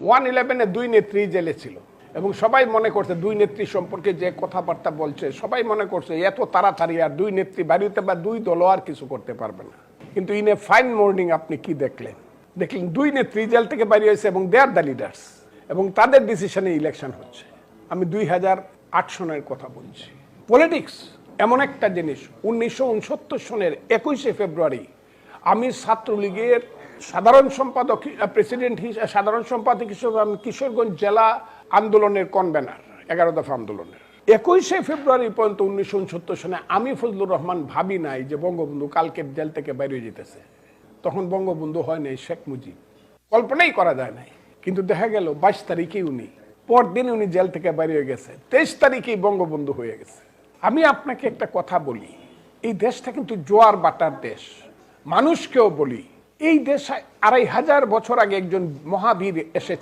111-এ দুই নেত্রী জেলে ছিল এবং সবাই মনে করছে দুই নেত্রী সম্পর্কে যে কথাবার্তা বলছে সবাই মনে করছে এত তাড়াতাড়ি আর দুই নেত্রী বাড়িতে বা দুই দলও আর কিছু করতে পারবে না। কিন্তু ইন এ ফাইন মর্নিং আপনি কি দেখলেন দুই নেত্রী জেল থেকে বাইরে হয়েছে এবং দে আর দ্য লিডার্স এবং তাদের ডিসিশনে ইলেকশন হচ্ছে। আমি 2008 সনের কথা বলছি। পলিটিক্স এমন একটা জিনিস, 1969 সনের 21শে ফেব্রুয়ারি আমি ছাত্রলীগের সাধারণ সম্পাদক হিসেবে আমি কিশোরগঞ্জ জেলা আন্দোলনের কনভেনার 11 দফা আন্দোলনের 21শে ফেব্রুয়ারি পর্যন্ত 1969 সনে আমি ফজলুর রহমান ভাবি নাই যে বঙ্গবন্ধু কালকে জেল থেকে বাইরে যেতেছে। তখন বঙ্গবন্ধু হয় নাই, শেখ মুজিব, কল্পনাই করা যায় নাই। কিন্তু দেখা গেল 22 তারিখে উনি পরদিন উনি জেল থেকে বাইরে হয়ে গেছে, 23 তারিখেই বঙ্গবন্ধু হয়ে গেছে। আমি আপনাকে একটা কথা বলি, এই দেশটা কিন্তু জোয়ার বাটার দেশ। মানুষকেও বলি এই দেশ 2500 বছর আগে একজন মহাবীর এসেছে।